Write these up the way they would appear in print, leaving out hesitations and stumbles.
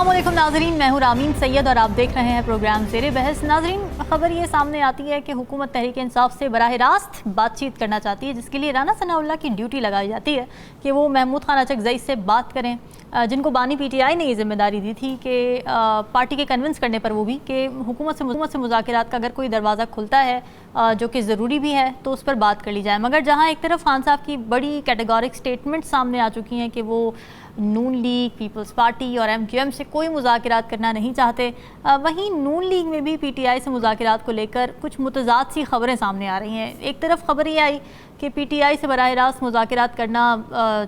अस्सलाम वालेकुम नाज़रीन, मैं हूँ रामीन सैयद और आप देख रहे हैं प्रोग्राम ज़ेरे बहस। नाज़रीन, खबर ये सामने आती है कि हुकूमत तहरीक इंसाफ से बराह रास्त बातचीत करना चाहती है, जिसके लिए राना सनाउल्लाह की ड्यूटी लगाई जाती है कि वो महमूद खान अचकज़ई से बात करें, जिनको बानी PTI ने ये जिम्मेदारी दी थी कि पार्टी के कन्विंस करने पर वो भी कि हुकूमत से मुज़ाकरात का अगर कोई दरवाज़ा खुलता है जो कि ज़रूरी भी है तो उस पर बात कर ली जाए। मगर जहाँ एक तरफ खान साहब की बड़ी कैटेगोरिक स्टेटमेंट सामने आ चुकी हैं कि वो नून लीग, पीपल्स पार्टी और MQM से कोई मुज़ाकरात करना नहीं चाहते, वहीं नून लीग में भी PTI से मुज़ाकरात को लेकर कुछ मुतज़ाद सी खबरें सामने आ रही हैं। एक तरफ खबर ये आई कि PTI से बराह रास्त मुज़ाकरात करना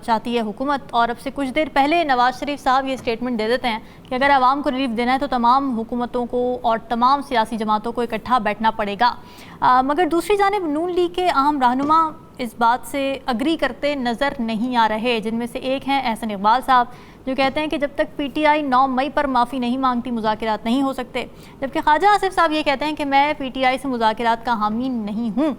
चाहती है हुकूमत, और अब से कुछ देर पहले नवाज शरीफ साहब ये स्टेटमेंट दे देते हैं कि अगर आवाम को रिलीफ देना है तो तमाम हुकूमतों को और तमाम सियासी जमातों को इकट्ठा बैठना पड़ेगा। मगर दूसरी जानिब नून लीग के अहम रहनुमा इस बात से अग्री करते नज़र नहीं आ रहे, जिनमें से एक हैं एहसन इकबाल साहब, जो कहते हैं कि जब तक PTI 9 मई पर माफ़ी नहीं मांगती मुज़ाकरात नहीं हो सकते, जबकि ख्वाजा आसिफ साहब ये कहते हैं कि मैं PTI से मुज़ाकरात का हामी नहीं हूँ।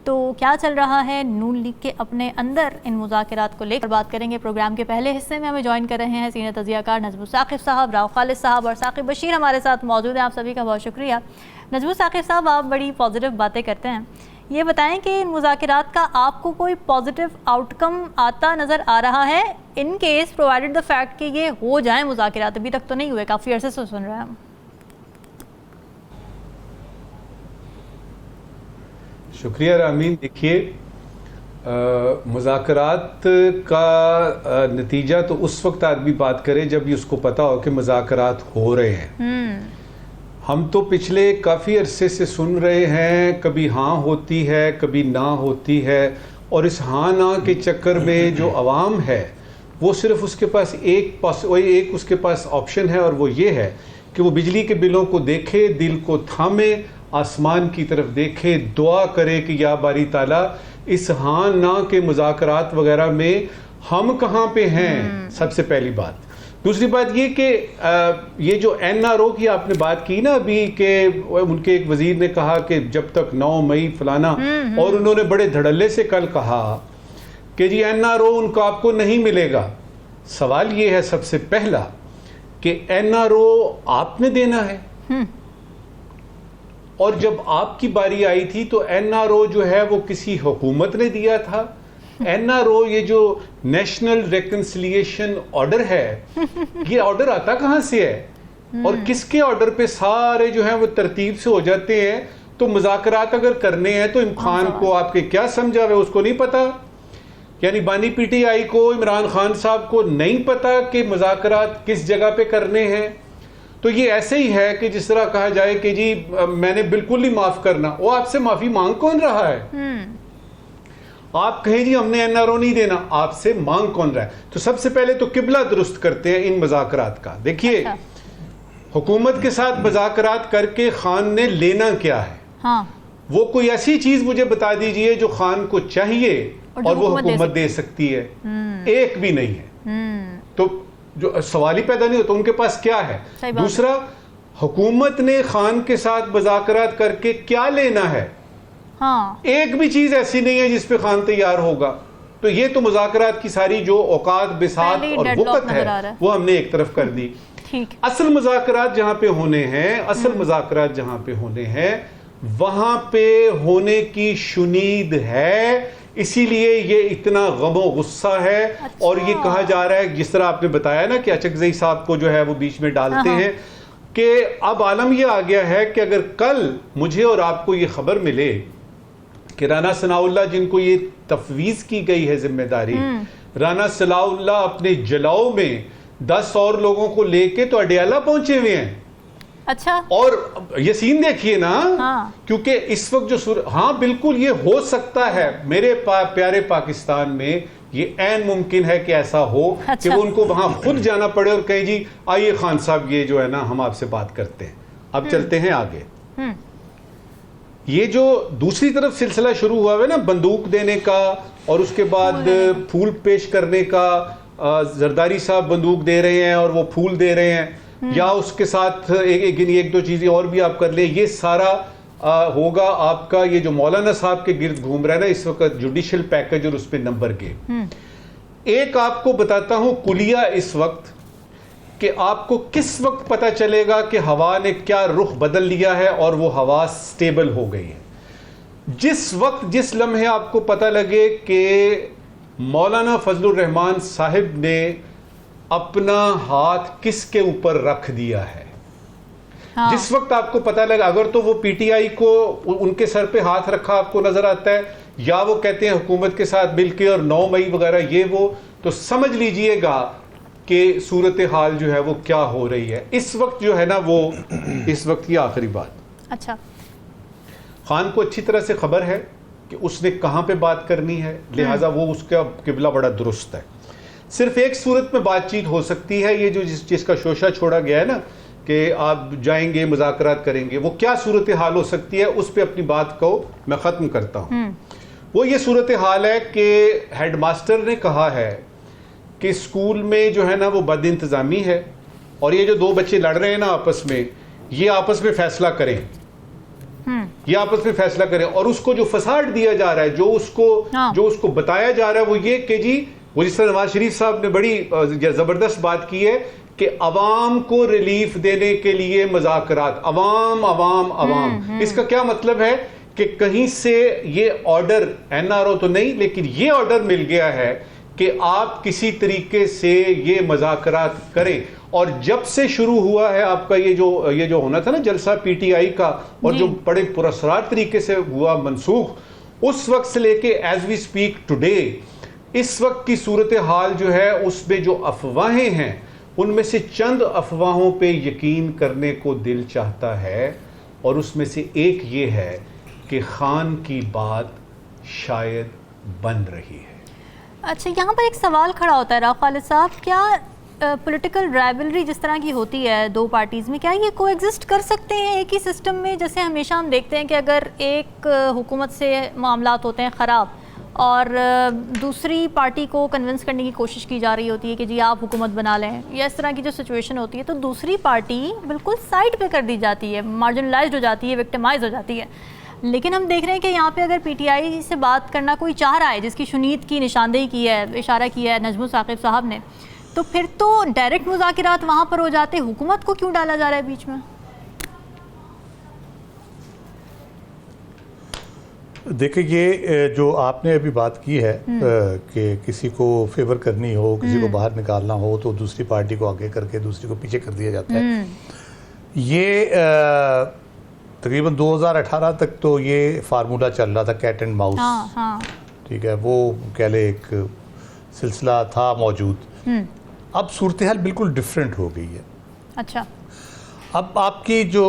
तो क्या चल रहा है नून लीग के अपने अंदर, इन मुज़ाकरात को लेकर बात करेंगे। प्रोग्राम के पहले हिस्से में हमें ज्वाइन कर रहे हैं सीनियर तज़ियाकार नजमुल साकिब साहब, राव खालिद साहब और साकिब बशीर हमारे साथ मौजूद हैं। आप सभी का बहुत शुक्रिया। नजमुल साकिब साहब, आप बड़ी पॉजिटिव बातें करते हैं, ये बताएं कि इन मुज़ाकरात का आपको कोई पॉजिटिव आउटकम आता नज़र आ रहा है, in case provided the fact कि ये हो जाए मुज़ाकरात? अभी तक तो नहीं हुए, काफ़ी अरसे से सुन रहे हैं हम। शुक्रिया रामीन। देखिए, मुज़ाकरात का नतीजा तो उस वक्त आदमी बात करे जब ये उसको पता हो कि मुज़ाकरात हो रहे हैं। हम तो पिछले काफ़ी अरसे से सुन रहे हैं, कभी हाँ होती है कभी ना होती है, और इस हाँ ना के चक्कर में जो अवाम है वो सिर्फ उसके पास एक उसके पास ऑप्शन है, और वो ये है कि वो बिजली के बिलों को देखे, दिल को थामे, आसमान की तरफ देखे, दुआ करे कि या बारी ताला इस हाँ ना के मुज़ाकरात वगैरह में हम कहाँ पे हैं। सबसे पहली बात। दूसरी बात ये कि ये जो NRO की आपने बात की ना अभी, कि उनके एक वजीर ने कहा कि जब तक 9 मई फलाना, और उन्होंने बड़े धड़ल्ले से कल कहा कि जी NRO उनको आपको नहीं मिलेगा। सवाल ये है सबसे पहला कि NRO आपने देना है, और जब आपकी बारी आई थी तो NRO जो है वो किसी हुकूमत ने दिया था। NRO ये जो नेशनल रिकंसिलिएशन ऑर्डर है, ये ऑर्डर आता कहाँ से है और किसके ऑर्डर पे सारे जो है वो तरतीब से हो जाते हैं? तो मुज़ाकरात अगर करने हैं तो इमरान को आपके क्या समझा हुआ उसको नहीं पता, यानी बानी PTI को, इमरान खान साहब को नहीं पता कि मुज़ाकरात किस जगह पे करने हैं। तो ये ऐसे ही है कि जिस तरह कहा जाए कि जी मैंने बिल्कुल ही माफ करना, वो आपसे माफी मांग कौन रहा है? आप कहें जी हमने NRO नहीं देना, आपसे मांग कौन रहा है? तो सबसे पहले तो किबला दुरुस्त करते हैं इन मुज़ाकरात का। देखिए, हुकूमत के साथ मुज़ाकरात करके खान ने लेना क्या है? वो कोई ऐसी चीज मुझे बता दीजिए जो खान को चाहिए और वो हुकूमत दे सकती है। एक भी नहीं है। तो जो सवाल ही पैदा नहीं होता उनके पास क्या है। दूसरा, हुकूमत ने खान के साथ मुज़ाकरात करके क्या लेना है? एक भी चीज ऐसी नहीं है जिस पे खान तैयार होगा। तो ये तो मुज़ाकरात की सारी जो औकात, बिसात और वक़्त है वो हमने एक तरफ कर दी। असल मुज़ाकरात जहां पे होने हैं, असल मुज़ाकरात जहां पे होने हैं, वहां पे होने की शुनीद है, इसीलिए ये इतना गमो गुस्सा है। अच्छा। और ये कहा जा रहा है, जिस तरह आपने बताया ना कि अचकज़ई साहब को जो है वो बीच में डालते हैं, कि अब आलम ये आ गया है कि अगर कल मुझे और आपको ये खबर मिले कि राना सनाउल्लाह, जिनको ये तफवीज़ की गई है जिम्मेदारी, राना सनाउल्लाह अपने जलाओ में 10 और लोगों को लेके तो अडियाला पहुंचे हुए हैं। अच्छा। और ये सीन देखिए ना। क्योंकि इस वक्त जो हाँ बिल्कुल ये हो सकता है, मेरे प्यारे पाकिस्तान में ये ऐन मुमकिन है कि ऐसा हो। अच्छा। कि वो उनको वहां खुद जाना पड़े और कहें जी आइए खान साहब ये जो है ना हम आपसे बात करते हैं। अब चलते हैं आगे। ये जो दूसरी तरफ सिलसिला शुरू हुआ है ना बंदूक देने का और उसके बाद फूल पेश करने का, जरदारी साहब बंदूक दे रहे हैं और वो फूल दे रहे हैं, या उसके साथ एक दो चीजें और भी आप कर ले, ये सारा होगा आपका ये जो मौलाना साहब के गिर्द घूम रहा है ना इस वक्त, जुडिशियल पैकेज और उस पर नंबर गेम। एक आपको बताता हूं कुलिया इस वक्त कि आपको किस वक्त पता चलेगा कि हवा ने क्या रुख बदल लिया है और वो हवा स्टेबल हो गई है। जिस वक्त, जिस लम्हे आपको पता लगे कि मौलाना फजलुर रहमान साहिब ने अपना हाथ किसके ऊपर रख दिया है, हाँ। जिस वक्त आपको पता लगा, अगर तो वो पीटीआई को उनके सर पे हाथ रखा आपको नजर आता है, या वो कहते हैं हुकूमत के साथ मिलकर और 9 मई वगैरह ये वो, तो समझ लीजिएगा कि सूरत हाल जो है वो क्या हो रही है इस वक्त जो है ना, वो इस वक्त की आखिरी बात। अच्छा, खान को अच्छी तरह से खबर है कि उसने कहां पे बात करनी है, लिहाजा वो उसका किबला बड़ा दुरुस्त है। सिर्फ एक सूरत में बातचीत हो सकती है, ये जो जिसका शोशा छोड़ा गया है ना कि आप जाएंगे मुज़ाकरात करेंगे, वो क्या सूरत हाल हो सकती है, उस पर अपनी बात को मैं ख़त्म करता हूँ। वो ये सूरत हाल है कि हेडमास्टर ने कहा है कि स्कूल में जो है ना वो बद इंतज़ामी है, और ये जो 2 बच्चे लड़ रहे हैं ना आपस में, ये आपस में फैसला करें, ये आपस में फैसला करें। और उसको जो फसाड दिया जा रहा है, जो उसको बताया जा रहा है, वो ये कि जी, वो जिस तरह नवाज शरीफ साहब ने बड़ी जबरदस्त बात की है कि अवाम को रिलीफ देने के लिए मुज़ाकरात, अवाम। इसका क्या मतलब है कि कहीं से ये ऑर्डर, एनआरओ तो नहीं, लेकिन ये ऑर्डर मिल गया है कि आप किसी तरीके से ये मुज़ाकरात करें। और जब से शुरू हुआ है आपका ये जो होना था ना जलसा पीटीआई का, और जो बड़े पुरस्कार तरीके से हुआ मनसूख, उस वक्त से लेके एज वी स्पीक टुडे, इस वक्त की सूरत हाल जो है उसमें जो अफवाहें हैं, उनमें से चंद अफवाहों पे यकीन करने को दिल चाहता है, और उसमें से एक ये है कि खान की बात शायद बन रही है। अच्छा, यहाँ पर एक सवाल खड़ा होता है राव खालिद साहब, क्या पॉलिटिकल राइवलरी जिस तरह की होती है 2 पार्टीज़ में, क्या ये कोएग्जिस्ट कर सकते हैं एक ही सिस्टम में? जैसे हमेशा हम देखते हैं कि अगर एक हुकूमत से मामलात होते हैं ख़राब और दूसरी पार्टी को कन्विंस करने की कोशिश की जा रही होती है कि जी आप हुकूमत बना लें, या इस तरह की जो सिचुएशन होती है, तो दूसरी पार्टी बिल्कुल साइड पे कर दी जाती है, मार्जिनलाइज्ड हो जाती है, विक्टिमाइज हो जाती है। लेकिन हम देख रहे हैं कि यहाँ पे अगर पीटीआई से बात करना कोई चाह रहा है, जिसकी शुनीद की निशानदेही की है, इशारा किया है नजमुल साकिब साहब ने, तो फिर तो डायरेक्ट मुज़ाकरात वहाँ पर हो जाते, हुकूमत को क्यों डाला जा रहा है बीच में? देखिए, ये जो आपने अभी बात की है कि किसी को फेवर करनी हो, किसी को बाहर निकालना हो, तो दूसरी पार्टी को आगे करके दूसरी को पीछे कर दिया जाता है। ये तकरीबन 2018 तक तो ये फार्मूला चल रहा था, कैट एंड माउस। हाँ। ठीक है, वो कह ले एक सिलसिला था मौजूद। अब सूरत हाल बिल्कुल डिफरेंट हो गई है। अच्छा, अब आपकी जो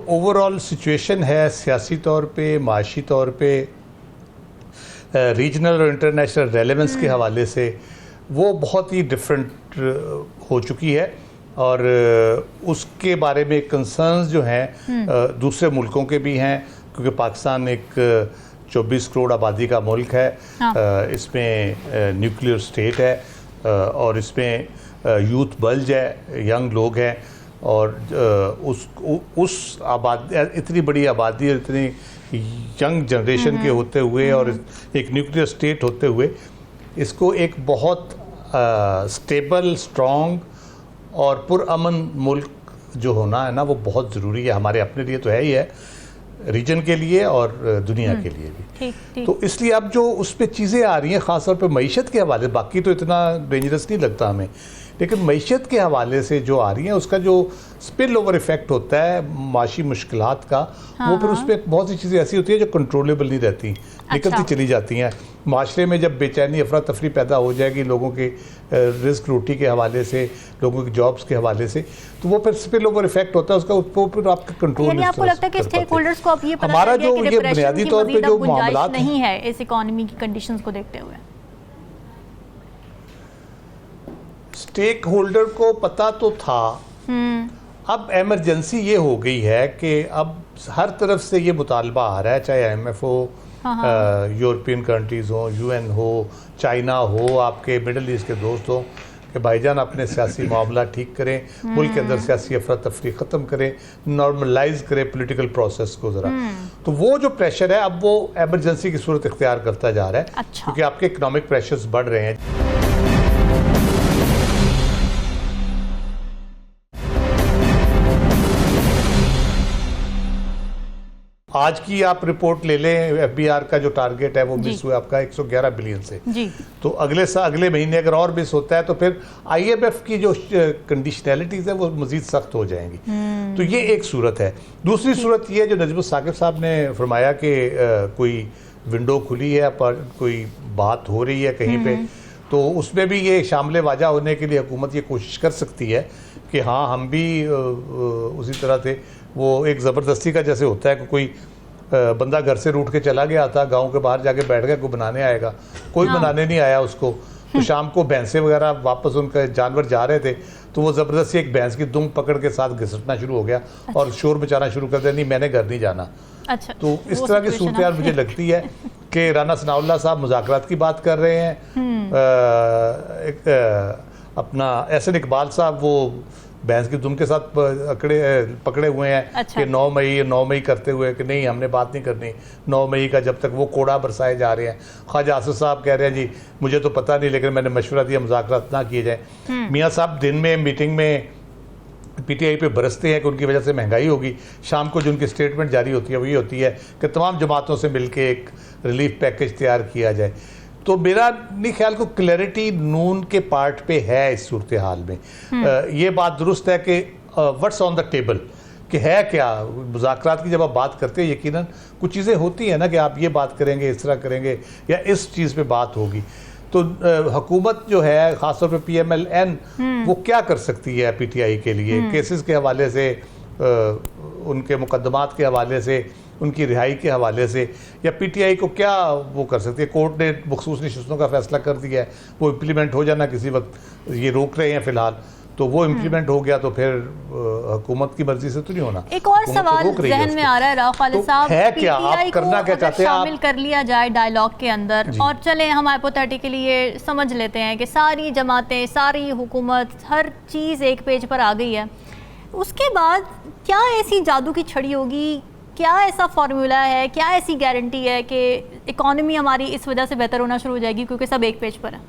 ओवरऑल सिचुएशन है, सियासी तौर पे, माशी तौर पे, रीजनल और इंटरनेशनल रेलेवेंस के हवाले से, वो बहुत ही डिफरेंट हो चुकी है। और उसके बारे में कंसर्न्स जो हैं दूसरे मुल्कों के भी हैं, क्योंकि पाकिस्तान एक 24 करोड़ आबादी का मुल्क है। हाँ। इसमें न्यूक्लियर स्टेट है, और इसमें यूथ बल्ज है, यंग लोग हैं, और उस आबादी, इतनी बड़ी आबादी और इतनी यंग जनरेशन के होते हुए और एक न्यूक्लियर स्टेट होते हुए, इसको एक बहुत स्टेबल, स्ट्रॉन्ग और पुरअमन मुल्क जो होना है ना, वो बहुत ज़रूरी है। हमारे अपने लिए तो है ही है, रीजन के लिए और दुनिया के लिए भी। ठीक। तो इसलिए अब जो उस पर चीज़ें आ रही हैं, ख़ासतौर पे मईशत के हवाले, बाकी तो इतना डेंजरस नहीं लगता हमें, लेकिन मईशत के हवाले से जो आ रही हैं, उसका जो स्पिल ओवर इफेक्ट होता है माशी मुश्किलात का, वो फिर उस पर बहुत सी चीज़ें ऐसी होती हैं जो कंट्रोलेबल नहीं रहती, निकलती चली जाती हैं। माशरे में जब बेचैनी, अफरा तफरी पैदा हो जाएगी लोगों के रिस्क रोटी के हवाले से, लोगों के जॉब्स के हवाले से, तो वो फिर स्पिल ओवर इफेक्ट होता है उसका, उसको फिर आपका कंट्रोल। यानी आपको लगता है कि स्टेक होल्डर्स को अब ये पता हमारा चल गया जो कि ये बुनियादी तौर पे जो मामलात नहीं है इस इकोनॉमी की कंडीशंस को देखते हुए, स्टेक होल्डर को पता तो था। अब इमरजेंसी ये हो गई है कि अब हर तरफ से ये मुतालबा आ रहा है, चाहे IMF हो, यूरोपियन कंट्रीज़ हो, UN हो, चाइना हो, आपके मिडल ईस्ट के दोस्त हों, कि भाईजान अपने सियासी मामला ठीक करें, मुल्क के अंदर सियासी अफरा तफरी ख़त्म करें, नॉर्मलाइज करें पॉलिटिकल प्रोसेस को ज़रा। तो वो जो प्रेशर है, अब वो एमरजेंसी की सूरत इख्तियार करता जा रहा है। अच्छा। क्योंकि आपके इकनॉमिक प्रेशर्स बढ़ रहे हैं। आज की आप रिपोर्ट ले लें, FBR का जो टारगेट है वो मिस हुआ आपका 111 बिलियन से जी। तो अगले महीने अगर और मिस होता है तो फिर IMF की जो कंडीशनैलिटीज़ है वो मज़ीद सख्त हो जाएंगी। तो ये एक सूरत है। दूसरी सूरत ये जो नजमुल साकिब साहब ने फरमाया कि कोई विंडो खुली है पर कोई बात हो रही है कहीं पे, तो उसमें भी ये शामिल वाजा होने के लिए हुकूमत ये कोशिश कर सकती है कि हाँ हम भी उसी तरह थे। वो एक ज़बरदस्ती का जैसे होता है कि कोई बंदा घर से रूठ के चला गया था, गांव के बाहर जाके बैठ गया, कोई बनाने आएगा, कोई बनाने नहीं आया उसको। तो शाम को भैंसे वगैरह वापस उनके जानवर जा रहे थे तो वो ज़बरदस्ती एक भैंस की दुम पकड़ के साथ घिसटना शुरू हो गया और शोर मचाना शुरू कर दिया, नहीं मैंने घर नहीं जाना। अच्छा, तो इस तरह की सूरत मुझे लगती है कि राना सनाउल्लाह साहब मुज़ाकरात की बात कर रहे हैं। अपना एहसन इकबाल साहब वो भैंस की दुम के साथ पकड़े हुए हैं। अच्छा। कि 9 मई करते हुए कि नहीं हमने बात नहीं करनी 9 मई का, जब तक वो कोड़ा बरसाए जा रहे हैं। ख्वाजा आसिफ साहब कह रहे हैं जी मुझे तो पता नहीं लेकिन मैंने मशवरा दिया मुज़ाकरात ना किए जाए। मियाँ साहब दिन में मीटिंग में PTI पे बरसते हैं कि उनकी वजह से महंगाई होगी, शाम को जो उनकी स्टेटमेंट जारी होती है वही होती है कि तमाम जमातों से मिलकर एक रिलीफ पैकेज तैयार किया जाए। तो मेरा नहीं ख्याल को क्लैरिटी नून के पार्ट पे है इस सूरत हाल में। ये बात दुरुस्त है कि व्हाट्स ऑन द टेबल कि है क्या। मुज़ाकरात की जब आप बात करते हैं यकीनन कुछ चीज़ें होती हैं ना कि आप ये बात करेंगे, इस तरह करेंगे या इस चीज़ पे बात होगी। तो हुकूमत जो है ख़ासतौर पे PMLN वो क्या कर सकती है PTI के लिए, केसेस के हवाले से, उनके मुकदमात के हवाले से, उनकी रिहाई के हवाले से, या PTI को क्या वो कर सकती है। कोर्ट ने मखसूस नशिस्तों का फैसला कर दिया है, वो इम्प्लीमेंट हो जाना किसी वक्त, ये रोक रहे हैं फ़िलहाल, तो वो इम्प्लीमेंट हो गया तो फिर हुकूमत की मर्जी से तो नहीं होना। एक और सवाल जहन में आ रहा है राव खालिद साहब, है क्या आप करना क्या चाहते हैं, शामिल कर लिया जाए डायलॉग के अंदर, और चले हम हाइपोथेटिकली ये समझ लेते हैं कि सारी जमातें, सारी हुकूमत, हर चीज़ एक पेज पर आ गई है, उसके बाद क्या ऐसी जादू की छड़ी होगी, क्या ऐसा फार्मूला है, क्या ऐसी गारंटी है कि इकॉनमी हमारी इस वजह से बेहतर होना शुरू हो जाएगी क्योंकि सब एक पेज पर है?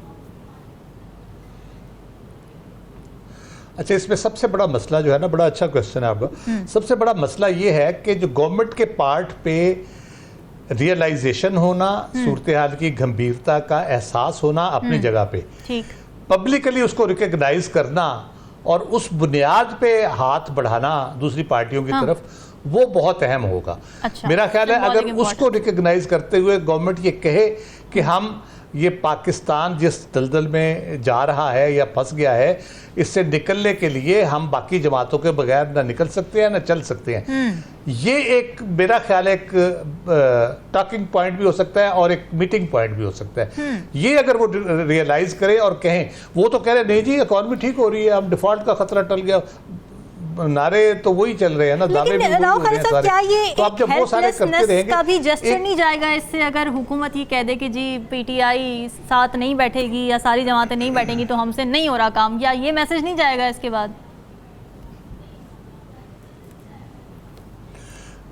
अच्छा, इसमें सबसे बड़ा मसला जो है ना, बड़ा अच्छा क्वेश्चन है आपका। सबसे बड़ा मसला ये है कि जो गवर्नमेंट के पार्ट पे रियलाइजेशन होना, सूरत हाल की गंभीरता का एहसास होना अपनी जगह पे, ठीक, पब्लिकली उसको रिकग्नाइज करना और उस बुनियाद पे हाथ बढ़ाना दूसरी पार्टियों की तरफ, वो बहुत अहम होगा। अच्छा, मेरा ख्याल है अगर उसको रिकग्नाइज करते हुए गवर्नमेंट ये कहे कि हम ये पाकिस्तान जिस दलदल में जा रहा है या फंस गया है, इससे निकलने के लिए हम बाकी जमातों के बगैर ना निकल सकते हैं ना चल सकते हैं, ये एक मेरा ख्याल है एक टॉकिंग पॉइंट भी हो सकता है और एक मीटिंग पॉइंट भी हो सकता है। ये अगर वो रियलाइज करें और कहें, वो तो कह रहे नहीं जी इकॉनमी ठीक हो रही है, अब डिफॉल्ट का खतरा टल गया, नारे तो वही चल रहे हैं ना, दावे भी वही हो रहे हैं सारे। क्या ये तो आप जब वो सारे करते रहेंगे का भी जेस्चर नहीं जाएगा इससे, अगर हुकूमत ये कह दे कि जी PTI साथ नहीं बैठेगी या सारी जमातें नहीं बैठेंगी तो हमसे नहीं हो रहा काम, या ये मैसेज नहीं जाएगा इसके बाद?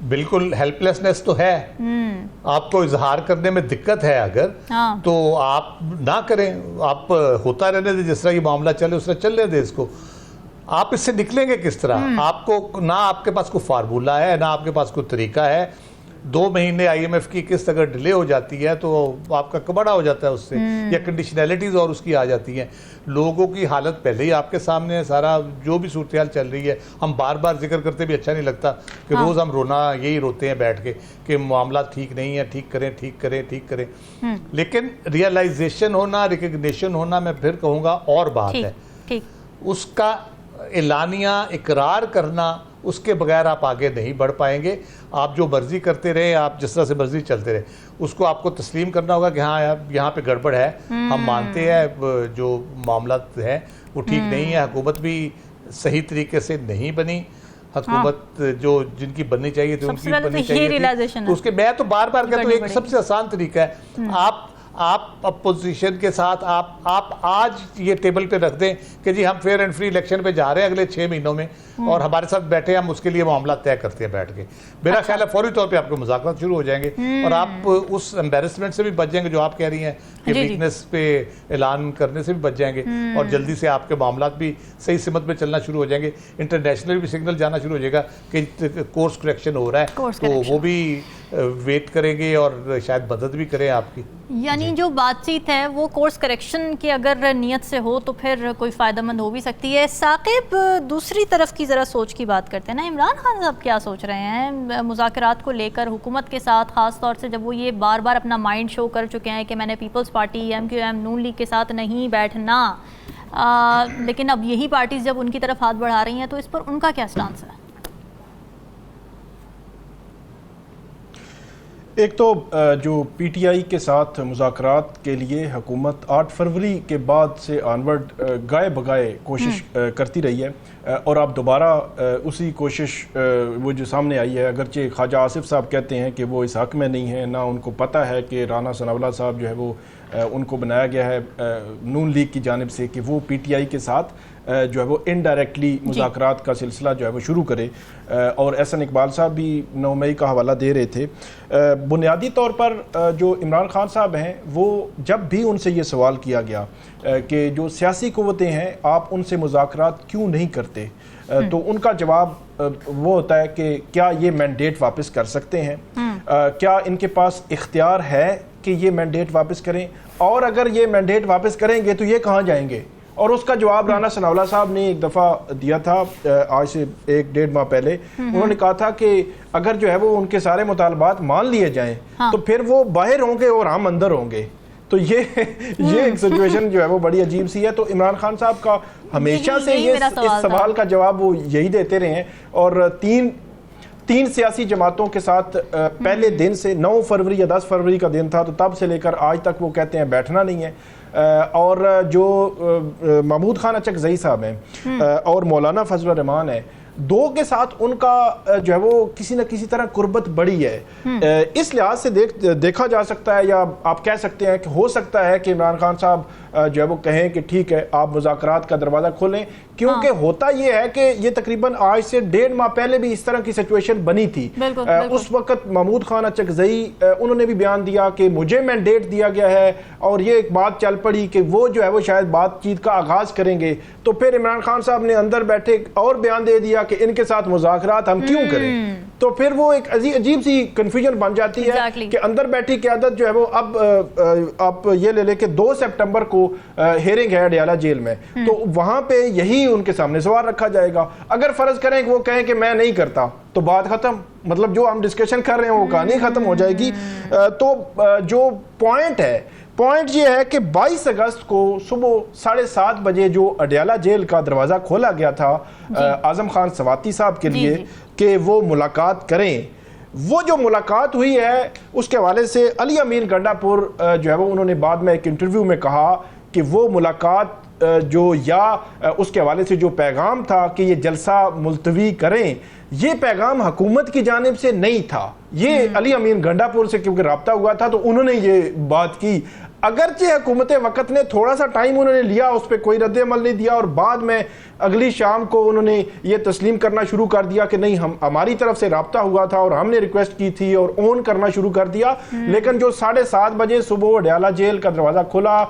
बिल्कुल हेल्पलेसनेस तो है, आपको इजहार करने में दिक्कत है अगर, हाँ। तो आप ना करें, आप होता रहने दे, जिस तरह ये मामला चले उस तरह चलने दे इसको। आप इससे निकलेंगे किस तरह? आपको ना आपके पास कोई फार्मूला है, ना आपके पास कोई तरीका है। 2 महीने IMF की किस्त अगर डिले हो जाती है तो आपका कबड़ा हो जाता है उससे, या कंडीशनैलिटीज़ और उसकी आ जाती हैं। लोगों की हालत पहले ही आपके सामने है, सारा जो भी सूरत हाल चल रही है, हम बार बार जिक्र करते भी अच्छा नहीं लगता कि रोज़ हम रोना यही रोते हैं बैठ के कि मामला ठीक नहीं है, ठीक करें ठीक करें ठीक करें। लेकिन रियलाइजेशन होना, रिकग्निशन होना, मैं फिर कहूँगा और बात है, उसका एलानिया इकरार करना, उसके बगैर आप आगे नहीं बढ़ पाएंगे। आप जो मर्जी करते रहे, आप जिस तरह से मर्जी चलते रहे, उसको आपको तस्लीम करना होगा कि हाँ यार यहाँ पे गड़बड़ है, हम मानते हैं जो मामला है वो ठीक नहीं है, हुकूमत भी सही तरीके से नहीं बनी, हुकूमत जो जिनकी बननी चाहिए थी उनकी बननी चाहिए थी। तो उसके मैं तो बार बार कहता हूँ एक सबसे आसान तरीका है, आप आप अपोजिशन के साथ आप आज ये टेबल पे रख दें कि जी हम फेयर एंड फ्री इलेक्शन पे जा रहे हैं अगले 6 महीनों में और हमारे साथ बैठे, हम उसके लिए मामला तय करते हैं बैठ के। मेरा ख्याल है फौरी तौर पे आपके मुज़ाकरात शुरू हो जाएंगे और आप उस एम्बेरसमेंट से भी बच जाएंगे जो आप कह रही हैं कि वीकनेस पे ऐलान करने से भी बच जाएंगे और जल्दी से आपके मामला भी सही सिमत में चलना शुरू हो जाएंगे। इंटरनेशनल भी सिग्नल जाना शुरू हो जाएगा कि कोर्स करेक्शन हो रहा है, तो वो भी वेट करेंगे और शायद मदद भी करें आपकी। यानी जो बातचीत है वो कोर्स करेक्शन की अगर नीयत से हो तो फिर कोई फ़ायदेमंद हो भी सकती है। साकिब, दूसरी तरफ की ज़रा सोच की बात करते हैं ना, इमरान खान साहब क्या सोच रहे हैं मुज़ाकरात को लेकर हुकूमत के साथ, ख़ास तौर से जब वो ये बार बार अपना माइंड शो कर चुके हैं कि मैंने पीपल्स पार्टी, MQM, नून लीग के साथ नहीं बैठना, लेकिन अब यही पार्टीज़ जब उनकी तरफ हाथ बढ़ा रही हैं तो इस पर उनका क्या स्टांस है? एक तो जो PTI के साथ मुज़ाकरात के लिए हुकूमत 8 फरवरी के बाद से ऑनवर्ड गाए बगाए कोशिश करती रही है और अब दोबारा उसी कोशिश वो जो सामने आई है। अगरचे ख्वाजा आसिफ साहब कहते हैं कि वो इस हक़ में नहीं है, ना उनको पता है कि राना सनाउल्लाह साहब जो है वो उनको बनाया गया है नून लीग की जानिब से कि वो PTI के साथ जो है वो इनडायरेक्टली मुज़ाकरात का सिलसिला जो है वो शुरू करे। और एहसन इकबाल साहब भी 9 मई का हवाला दे रहे थे। बुनियादी तौर पर जो इमरान खान साहब हैं वो जब भी उनसे ये सवाल किया गया कि जो सियासी क़ुव्वतें हैं आप उनसे मुज़ाकरात क्यों नहीं करते, तो उनका जवाब वो होता है कि क्या ये मैंडेट वापस कर सकते हैं, क्या इनके पास इख्तियार है कि ये मैंडेट वापस करें, और अगर ये मैंडेट वापस करेंगे तो ये कहाँ जाएंगे। और उसका जवाब राना सनाउल्लाह साहब ने एक दफ़ा दिया था आज से 1-1.5 माह पहले। उन्होंने कहा था कि अगर जो है वो उनके सारे मुतालबात मान लिए जाएं तो फिर वो बाहर होंगे और हम अंदर होंगे। तो ये एक सिचुएशन जो है वो बड़ी अजीब सी है। तो इमरान खान साहब का हमेशा से ये इस सवाल का जवाब वो यही देते रहे हैं और तीन सियासी जमातों के साथ पहले दिन से 9 फरवरी या 10 फरवरी का दिन था तो तब से लेकर आज तक वो कहते हैं बैठना नहीं है। और जो महमूद खान अचकज़ई साहब हैं और मौलाना फजल रहमान है, दो के साथ उनका जो है वो किसी न किसी तरह कुर्बत बड़ी है। इस लिहाज से देखा जा सकता है या आप कह सकते हैं कि हो सकता है कि इमरान खान साहब जो है वो कहें कि ठीक है आप मुज़ाकरात का दरवाज़ा खोलें, क्योंकि होता ये है कि ये तकरीबन आज से 1.5 माह पहले भी इस तरह की सिचुएशन बनी थी। उस वक्त महमूद खान अचकज़ई उन्होंने भी बयान दिया कि मुझे मैंडेट दिया गया है और ये एक बात चल पड़ी कि वो जो है वो शायद बातचीत का आगाज़ करेंगे। तो फिर इमरान खान साहब ने अंदर बैठे और बयान दे दिया कि इनके साथ मुज़ाकरात हम क्यों करें। तो फिर वो एक अजीब सी कंफ्यूजन बन जाती है कि अंदर बैठी क़यादत जो है वो अब आप ये ले लें कि 2 सितंबर को हेयरिंग है अडयाला जेल में, तो वहां पे यही उनके सामने सवाल रखा जाएगा। अगर फर्ज करें कि वो कहें कि मैं नहीं करता तो बात खत्म, मतलब जो हम डिस्कशन कर रहे हैं वो कहानी खत्म हो जाएगी। तो जो पॉइंट ये है कि 22 अगस्त को सुबह 7:30 बजे जो अडयाला जेल का दरवाज़ा खोला गया था आज़म खान सवाती साहब के लिए कि वो मुलाकात करें, वो जो मुलाकात हुई है उसके हवाले से अली अमीन गंडापुर जो है वो उन्होंने बाद में एक इंटरव्यू में कहा कि वो मुलाकात जो या उसके हवाले से जो पैगाम था कि ये जलसा मुलतवी करें, ये पैगाम हुकूमत की जानिब से नहीं था। ये अली अमीन गंडापुर से क्योंकि रब्ता हुआ था तो उन्होंने ये बात की। अगरचे हुकूमत वक़्त ने थोड़ा सा टाइम उन्होंने लिया, उस पर कोई रद्द अमल नहीं दिया और बाद में अगली शाम को उन्होंने ये तस्लीम करना शुरू कर दिया कि नहीं हमारी तरफ से रब्ता हुआ था और हमने रिक्वेस्ट की थी और ऑन करना शुरू कर दिया। लेकिन जो 7:30 बजे सुबह अडयाला जेल का दरवाज़ा खुला,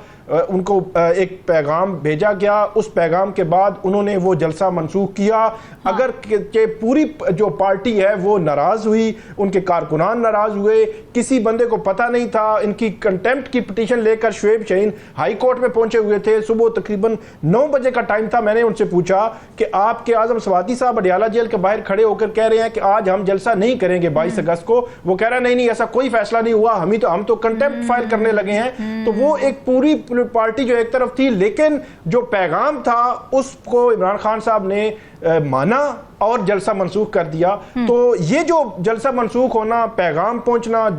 उनको एक पैगाम भेजा गया, उस पैगाम के बाद उन्होंने वो जलसा मनसूख किया। अगर के पूरी जो पार्टी है वो नाराज़ हुई, उनके कारकुनान नाराज़ हुए, किसी बंदे को पता नहीं था। इनकी कंटेम्प्ट की पिटीशन लेकर शुएब शाहीन हाई कोर्ट में पहुंचे हुए थे। सुबह तकरीबन 9 बजे का टाइम था। मैंने उनसे पूछा कि आपके आज़म सवाती साहब अडयाला जेल के बाहर खड़े होकर कह रहे हैं कि आज हम जलसा नहीं करेंगे 22 अगस्त को। वो कह रहा नहीं ऐसा कोई फैसला नहीं हुआ, हम तो कंटेम्प्ट फाइल करने लगे हैं। तो वो एक पूरी पार्टी जो एक तरफ थी, लेकिन जो पैगाम था उसको इमरान खान साहब ने माना और जलसा मनसूख कर दिया। तो ये जो जलसा मनसूख होना, पैगाम पहुंचना,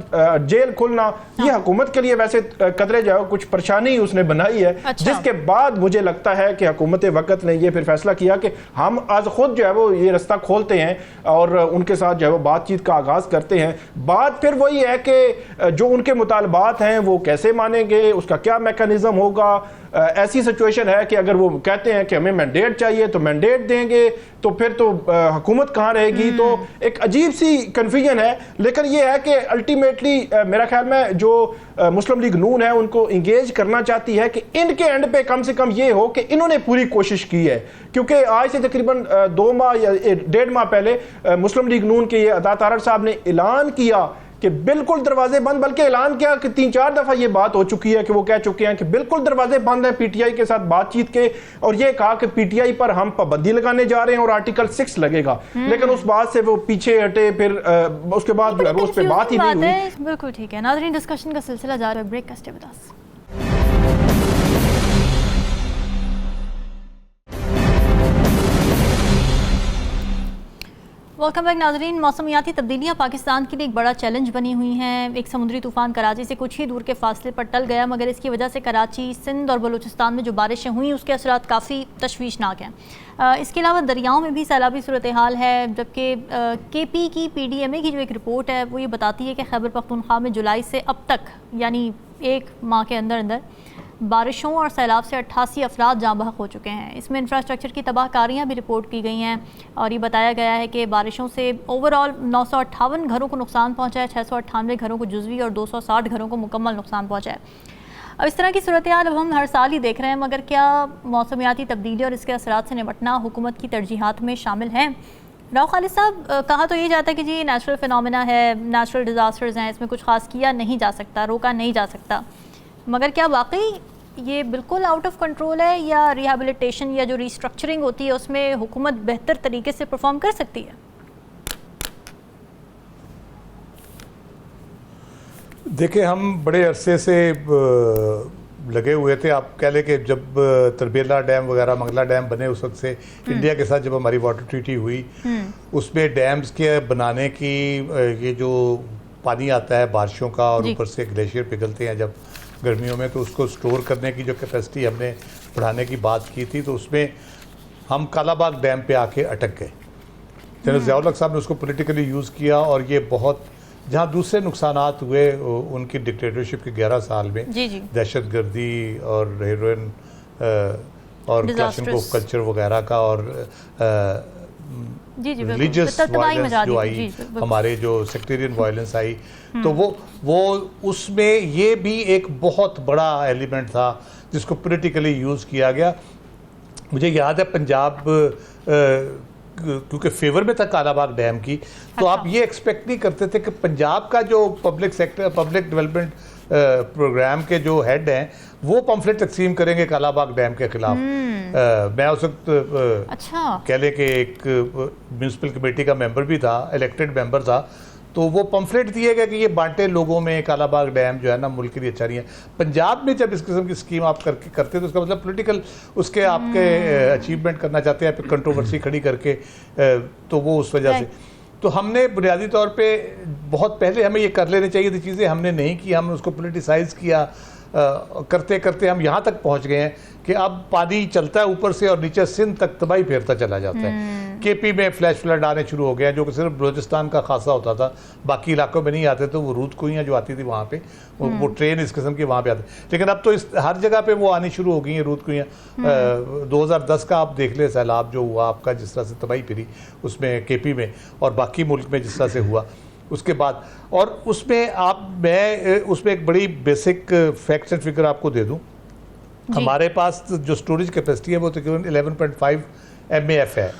जेल खुलना, ये हुकूमत के लिए वैसे कदरे जाओ कुछ परेशानी उसने बनाई है। अच्छा। जिसके बाद मुझे लगता है कि हुकूमत वक्त ने ये फिर फैसला किया कि हम आज खुद जो है वो ये रास्ता खोलते हैं और उनके साथ जो है वो बातचीत का आगाज करते हैं। बात फिर वही है कि जो उनके मुतालबात हैं वो कैसे मानेंगे, उसका क्या मैकेनिज्म होगा। ऐसी सिचुएशन है कि अगर वो कहते हैं कि हमें मैंडेट चाहिए तो मैंडेट देंगे, तो फिर तो हुकूमत कहाँ रहेगी। तो एक अजीब सी कन्फ्यूजन है। लेकिन ये है कि अल्टीमेटली मेरा ख्याल में जो मुस्लिम लीग नून है उनको इंगेज करना चाहती है कि इनके एंड पे कम से कम ये हो कि इन्होंने पूरी कोशिश की है। क्योंकि आज से तकरीबन 2 माह या 1.5 माह पहले मुस्लिम लीग नून के ये अता तारड़ साहब ने ऐलान किया कि बिल्कुल दरवाजे बंद, बल्कि ऐलान किया कि 3-4 दफा ये बात हो चुकी है कि वो कह चुके हैं कि बिल्कुल दरवाजे बंद हैं पीटीआई के साथ बातचीत के, और ये कहा कि पीटीआई पर हम पाबंदी लगाने जा रहे हैं और आर्टिकल 6 लगेगा। लेकिन उस बात से वो पीछे हटे, फिर उसके बाद जो है उस पर बात ही नहीं हुई। बिल्कुल ठीक है नाज़रीन, डिस्कशन का सिलसिला जारी है, ब्रेक का stay with us. Welcome back नाज़रीन। मौसमियाती तब्दीलियाँ पाकिस्तान के लिए एक बड़ा चैलेंज बनी हुई हैं। एक समुद्री तूफ़ान कराची से कुछ ही दूर के फासले पर टल गया, मगर इसकी वजह से कराची, सिंध और बलूचिस्तान में जो बारिशें हुई उसके असरात काफ़ी तशवीशनाक हैं। इसके अलावा दरियाओं में भी सैलाबी सूरत हाल है, जबकि KP की PDMA की जो एक रिपोर्ट है वो ये बताती है कि खैबर पख्तूनख्वा में जुलाई से अब तक यानी 1 माह के अंदर अंदर बारिशों और सैलाब से 88 अफराद जाँ बहक हो चुके हैं। इसमें इंफ्रास्ट्रक्चर की तबाहकारियाँ भी रिपोर्ट की गई हैं और ये बताया गया है कि बारिशों से ओवरऑल 958 घरों को नुकसान पहुँचा है, 698 घरों को जुज़वी और 260 घरों को मुकम्मल नुकसान पहुँचा है। अब इस तरह की सूरत हाल अब हम हर साल ही देख रहे हैं, मगर क्या मौसमियाती तब्दीली और इसके असरात से निपटना हुकूमत की तरजीहात में शामिल हैं? राव खालिद साहब, कहा तो ये जाता है कि जी नेचुरल फिनोमेना है, नेचुरल डिज़ास्टर्स हैं, इसमें कुछ खास किया नहीं जा सकता, रोका नहीं जा सकता, मगर क्या वाकई ये बिल्कुल आउट ऑफ कंट्रोल है या रिहैबिलिटेशन या जो रिस्ट्रक्चरिंग होती है उसमें हुकूमत बेहतर तरीके से परफॉर्म कर सकती है? देखिए, हम बड़े अरसे से लगे हुए थे। आप कह लें कि जब तरबेला डैम वगैरह, मंगला डैम बने उस वक्त से इंडिया के साथ जब हमारी वाटर ट्रीटी हुई, उसमें डैम्स के बनाने की ये जो पानी आता है बारिशों का और ऊपर से ग्लेशियर पिघलते हैं जब गर्मियों में, तो उसको स्टोर करने की जो कैपेसिटी हमने बढ़ाने की बात की थी, तो उसमें हम कालाबाग डैम पे आके अटक गए। जनरल ज़िया-उल-हक साहब ने उसको पॉलिटिकली यूज़ किया और ये बहुत, जहाँ दूसरे नुकसानात हुए उनकी डिक्टेटरशिप के 11 साल में, दहशतगर्दी और हेरोइन और क्लाशनकोव कल्चर वगैरह का और रिलीजियस वायलेंस जो आई, हमारे जो सेक्टेरियन वायलेंस आई, तो वो उसमें ये भी एक बहुत बड़ा एलिमेंट था जिसको पॉलिटिकली यूज़ किया गया। मुझे याद है पंजाब क्योंकि फेवर में था कालाबाग डैम की, तो आप ये एक्सपेक्ट नहीं करते थे कि पंजाब का जो public sector, public development program के जो हेड हैं वो पम्फलेट तकसीम करेंगे कालाबाग डैम के खिलाफ। मैं उस वक्त कह लें कि एक म्यूनसिपल कमेटी का मेंबर भी था, इलेक्टेड मेंबर था, तो वो पम्फलेट दिए गए कि ये बांटे लोगों में, कालाबाग डैम जो है ना मुल्क के लिए अच्छा नहीं है। पंजाब में जब इस किस्म की स्कीम आप करते तो उसका मतलब पॉलिटिकल उसके आपके अचीवमेंट करना चाहते हैं, कंट्रोवर्सी खड़ी करके, तो वो उस वजह से तो हमने बुनियादी तौर पे बहुत पहले हमें ये कर लेनी चाहिए थी चीज़ें, हमने नहीं की, हमने उसको पोलिटिसाइज़ किया। करते करते हम यहाँ तक पहुँच गए हैं कि अब पानी चलता है ऊपर से और नीचे सिंध तक तबाही फेरता चला जाता है। KP में फ्लैश फ्लड आने शुरू हो गए हैं, जो कि सिर्फ बलूचिस्तान का खासा होता था, बाकी इलाकों में नहीं आते। तो वो रूद कुइयाँ जो आती थी वहाँ पे, वो ट्रेन इस किस्म की वहाँ पे आती, लेकिन अब तो इस हर जगह पे वो आनी शुरू हो गई हैं रूद कुइयाँ। 2010 का आप देख ले सैलाब जो हुआ आपका, जिस तरह से तबाही फिरी उसमें KP में और बाकी मुल्क में जिस तरह से हुआ उसके बाद, और उसमें मैं उसमें एक बड़ी बेसिक फैक्ट्स एंड फिगर आपको दे दूं। हमारे पास जो स्टोरेज कैपेसिटी है वो तकरीबन 11.5 MAF है,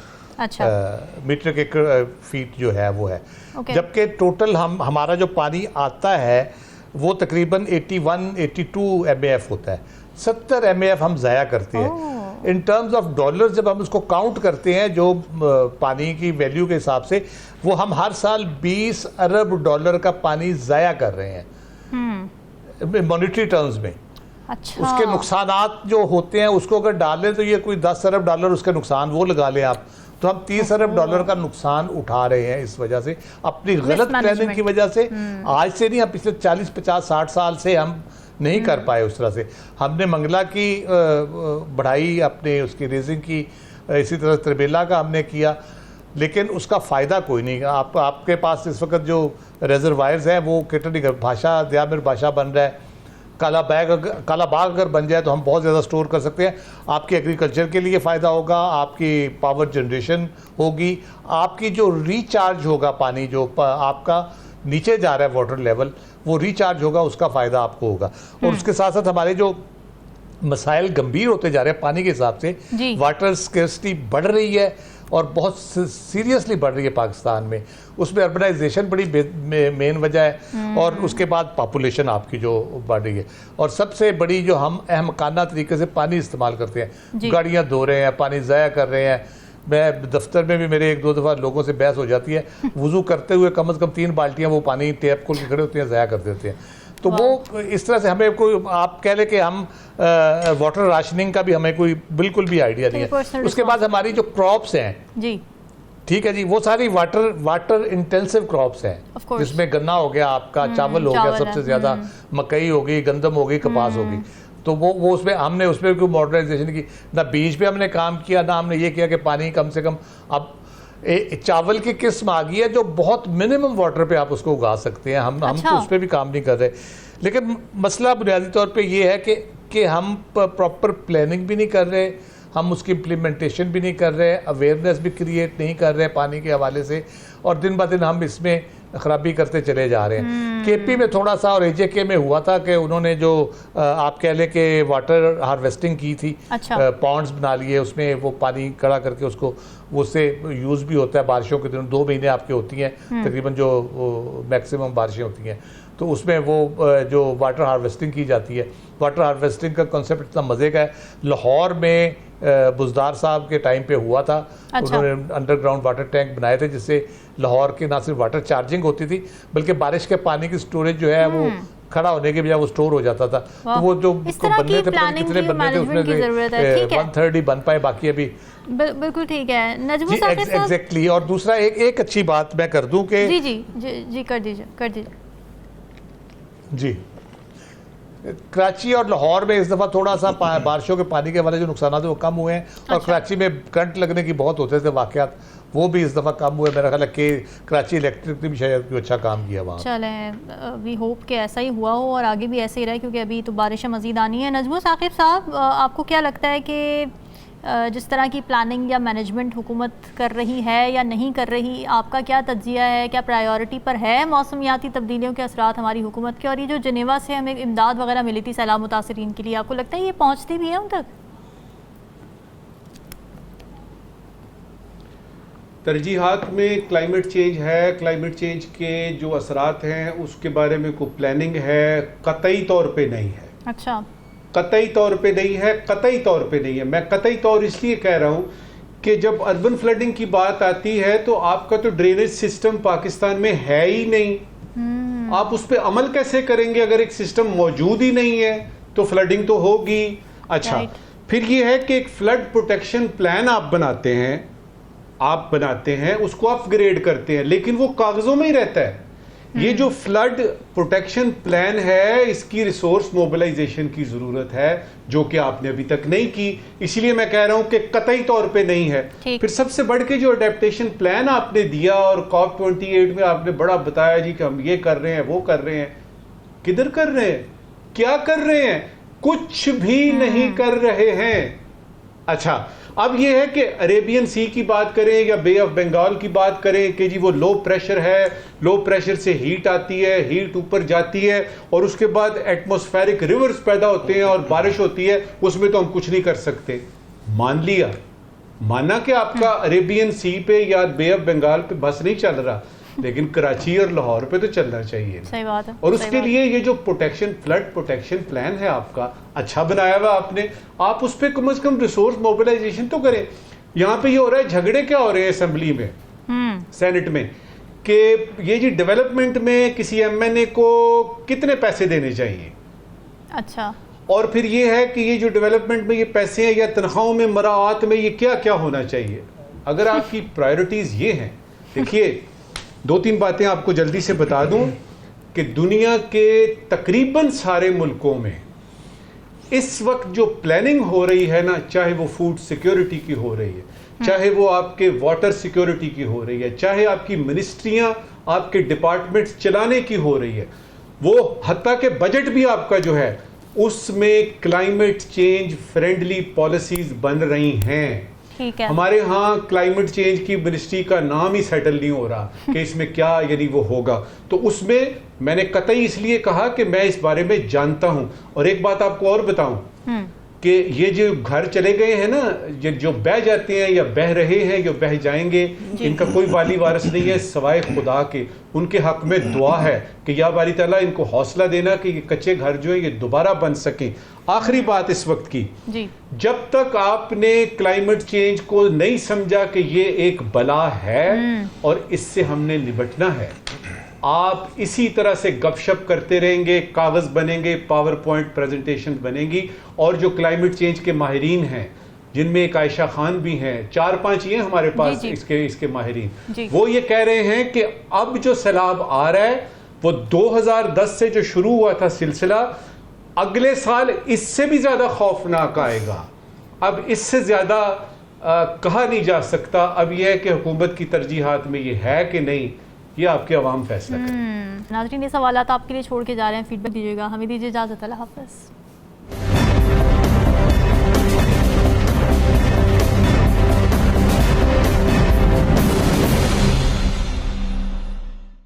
मीटर के फीट जो है वो है। जबकि टोटल हमारा जो पानी आता है वो तकरीबन 81-82 MAF होता है। 70 MAF हम ज़ाया करते हैं। इन टर्म्स ऑफ डॉलर जब हम उसको काउंट करते हैं जो पानी की वैल्यू के हिसाब से, वो हम हर साल 20 अरब डॉलर का पानी ज़ाया कर रहे हैं मॉनेटरी टर्म्स में। अच्छा। उसके नुकसानात जो होते हैं उसको अगर डालें तो ये कोई 10 अरब डॉलर उसके नुकसान वो लगा लें आप, तो हम 30 अरब डॉलर का नुकसान उठा रहे हैं इस वजह से, अपनी गलत प्लानिंग की वजह से। आज से नहीं, हम पिछले 40 50 60 साल से हम नहीं कर पाए उस तरह से। हमने मंगला की बढ़ाई, अपने उसकी रेजिंग की, इसी तरह त्रिबेला का हमने किया, लेकिन उसका फ़ायदा कोई नहीं। आपके पास इस वक्त जो रिजर्वायर्स हैं वो कितनी भाषा दियामिर भाषा बन रहा है, काला बाग अगर बन जाए तो हम बहुत ज़्यादा स्टोर कर सकते हैं। आपकी एग्रीकल्चर के लिए फ़ायदा होगा, आपकी पावर जनरेशन होगी, आपकी जो रिचार्ज होगा पानी जो आपका नीचे जा रहा है वाटर लेवल, वो रिचार्ज होगा, उसका फ़ायदा आपको होगा। और उसके साथ साथ हमारे जो मसाइल गंभीर होते जा रहे हैं पानी के हिसाब से, वाटर स्केर्सिटी बढ़ रही है और बहुत सीरियसली बढ़ रही है पाकिस्तान में। उसमें अर्बनाइजेशन बड़ी मेन वजह है, और उसके बाद पॉपुलेशन आपकी जो बढ़ रही है, और सबसे बड़ी जो हम अहमकाना तरीके से पानी इस्तेमाल करते हैं, गाड़ियाँ धो रहे हैं, पानी ज़ाया कर रहे हैं। मैं दफ्तर में भी मेरे 1-2 दफ़ा लोगों से बहस हो जाती है, वज़ू करते हुए कम से कम 3 बाल्टियाँ वो पानी टैप खोल के खड़े होते हैं, ज़ाया कर देते हैं। तो वो इस तरह से हमें कोई, आप कह लें कि हम वाटर राशनिंग का भी हमें कोई बिल्कुल भी आइडिया नहीं है। उसके बाद हमारी जो क्रॉप्स हैं जी, ठीक है जी, वो सारी वाटर इंटेंसिव क्रॉप्स हैं, जिसमें गन्ना हो गया, आपका चावल हो गया, सबसे ज़्यादा मकई हो गई, गंदम हो गई, कपास हो गई। तो वो उसमें हमने उसमें कोई मॉडर्नाइजेशन की ना, बीज पे हमने काम किया ना, हमने ये किया कि पानी कम से कम। अब चावल की किस्म आ गई है जो बहुत मिनिमम वाटर पे आप उसको उगा सकते हैं, हम तो उस पर भी काम नहीं कर रहे। लेकिन मसला बुनियादी तौर पे ये है कि हम प्रॉपर प्लानिंग भी नहीं कर रहे, हम उसकी इम्प्लीमेंटेशन भी नहीं कर रहे, अवेयरनेस भी क्रिएट नहीं कर रहे पानी के हवाले से, और दिन ब दिन हम इसमें खराबी करते चले जा रहे हैं। केपी में थोड़ा सा और एजेके में हुआ था कि उन्होंने जो आप कह लें कि वाटर हार्वेस्टिंग की थी, पॉन्ड्स बना लिए, उसमें वो पानी कड़ा करके उसको उससे यूज़ भी होता है। बारिशों के दिनों 2 महीने आपके होती हैं तकरीबन, जो मैक्सिमम बारिशें होती हैं, तो उसमें वो जो वाटर हार्वेस्टिंग की जाती है। वाटर हार्वेस्टिंग का कॉन्सेप्ट इतना मज़े का है, लाहौर में बुजदार साहब के टाइम पे हुआ था। उन्होंने अंडरग्राउंड वाटर टैंक बनाए थे, जिससे लाहौर की ना सिर्फ वाटर चार्जिंग होती थी, बल्कि बारिश के पानी की स्टोरेज जो है वो खड़ा होने के बजाय वो स्टोर हो जाता था। तो वो जो बनने थे, कितने बनने थे, उसमें 1/3 ही बन पाए, बाकी अभी बिल्कुल ठीक है। नजमू साहब एग्जैक्टली। और दूसरा एक अच्छी बात मैं कर दूं कि जी कर दीजिए जी, कराची और लाहौर में इस दफ़ा थोड़ा सा बारिशों के पानी के वाले जो नुकसान है वो कम हुए हैं। और कराची में करंट लगने की बहुत होते थे वाक़यात, वो भी इस दफ़ा कम हुए। मेरा ख्याल है कि कराची इलेक्ट्रिक ने भी शायद कोई अच्छा काम किया वहाँ। चलें, वी होप कि ऐसा ही हुआ हो और आगे भी ऐसे ही रहे, क्योंकि अभी तो बारिशें मज़ीद आनी है। नजमू साकिब साहब, आपको क्या लगता है कि जिस तरह की प्लानिंग या मैनेजमेंट हुकूमत कर रही है या नहीं कर रही, आपका क्या तज्जिया है, क्या प्रायोरिटी पर है मौसमियाती तब्दीलियों के असरात हमारी हुकूमत के? और ये जो जिनेवा से हमें इमदाद वगैरह मिली थी सैलाब मुतासरीन के लिए, आपको लगता है ये पहुँचती भी है उन तक? तरजीहात में क्लाइमेट चेंज है, क्लाइमेट चेंज के जो असरात हैं उसके बारे में कोई प्लानिंग है? कतई तौर पे नहीं है। अच्छा, कतई तौर पे नहीं है, कतई तौर पे नहीं है। मैं कतई तौर इसलिए कह रहा हूं कि जब अर्बन फ्लडिंग की बात आती है तो आपका तो ड्रेनेज सिस्टम पाकिस्तान में है ही नहीं। आप उस पर अमल कैसे करेंगे अगर एक सिस्टम मौजूद ही नहीं है? तो फ्लडिंग तो होगी। अच्छा, फिर ये है कि एक फ्लड प्रोटेक्शन प्लान आप बनाते हैं, उसको अपग्रेड करते हैं, लेकिन वो कागजों में ही रहता है। ये जो फ्लड प्रोटेक्शन प्लान है, इसकी रिसोर्स मोबिलाइजेशन की जरूरत है, जो कि आपने अभी तक नहीं की। इसलिए मैं कह रहा हूं कि कतई तौर पे नहीं है। फिर सबसे बढ़ के जो अडेप्टेशन प्लान आपने दिया और COP28 में आपने बड़ा बताया जी कि हम ये कर रहे हैं, वो कर रहे हैं, किधर कर रहे हैं, क्या कर रहे हैं? कुछ भी नहीं कर रहे हैं। अच्छा, अब ये है कि अरेबियन सी की बात करें या बे ऑफ बंगाल की बात करें कि जी वो लो प्रेशर है, लो प्रेशर से हीट आती है, हीट ऊपर जाती है और उसके बाद एटमॉस्फेरिक रिवर्स पैदा होते हैं और बारिश होती है, उसमें तो हम कुछ नहीं कर सकते। मान लिया, माना कि आपका अरेबियन सी पे या बे ऑफ बंगाल पे बस नहीं चल रहा, लेकिन कराची और लाहौर पे तो चलना चाहिए। सही बात है। और उसके लिए ये जो फ्लड प्रोटेक्शन प्लान है आपका, अच्छा बनाया हुआ आपने, आप उस पर कम से कम रिसोर्स मोबिलाइजेशन तो करें। यहाँ पे ये हो रहा है, झगड़े क्या हो रहे हैं असेंबली में, सेनेट में, कि ये जी डेवलपमेंट में किसी MNA को कितने पैसे देने चाहिए। अच्छा, और फिर ये है कि ये जो डेवलपमेंट में ये पैसे हैं या तनख्वाहों में मराआत में ये क्या क्या होना चाहिए। अगर आपकी प्रायोरिटीज ये हैं, देखिए 2-3 बातें आपको जल्दी से बता दूं कि दुनिया के तकरीबन सारे मुल्कों में इस वक्त जो प्लानिंग हो रही है ना, चाहे वो फूड सिक्योरिटी की हो रही है, चाहे वो आपके वाटर सिक्योरिटी की हो रही है, चाहे आपकी मिनिस्ट्रियां आपके डिपार्टमेंट्स चलाने की हो रही है, वो हत्ता के बजट भी आपका जो है उसमें क्लाइमेट चेंज फ्रेंडली पॉलिसीज बन रही हैं। ठीक है। हमारे यहाँ क्लाइमेट चेंज की मिनिस्ट्री का नाम ही सेटल नहीं हो रहा कि इसमें क्या यानी वो होगा। तो उसमें मैंने कतई इसलिए कहा कि मैं इस बारे में जानता हूं। और एक बात आपको और बताऊं कि ये जो घर चले गए हैं ना, ये जो बह जाते हैं या बह रहे हैं या बह जाएंगे, इनका कोई वाली वारिस नहीं है सिवाय खुदा के। उनके हक में दुआ है कि या बारी ताला इनको हौसला देना कि ये कच्चे घर जो है ये दोबारा बन सके। आखिरी बात इस वक्त की जी, जब तक आपने क्लाइमेट चेंज को नहीं समझा कि ये एक बला है और इससे हमने निपटना है, आप इसी तरह से गपशप करते रहेंगे, कागज बनेंगे, पावर पॉइंट प्रेजेंटेशन बनेगी। और जो क्लाइमेट चेंज के माहिरीन हैं, जिनमें एक आयशा खान भी हैं, 4-5 ही हैं हमारे पास जी, इसके माहिरीन, जी। वो ये कह रहे हैं कि अब जो सैलाब आ रहा है वो 2010 से जो शुरू हुआ था सिलसिला, अगले साल इससे भी ज्यादा खौफनाक आएगा। अब इससे ज्यादा कहा नहीं जा सकता। अब यह है कि हुकूमत की तरजीहात में ये है कि नहीं, ये आपके अवाम फैसला करें। नाज़रीन ये सवाल आपके लिए छोड़ के जा रहे हैं, फीडबैक दीजिएगा। हमें दीजिए इजाज़त, अल्लाह हाफ़िज़।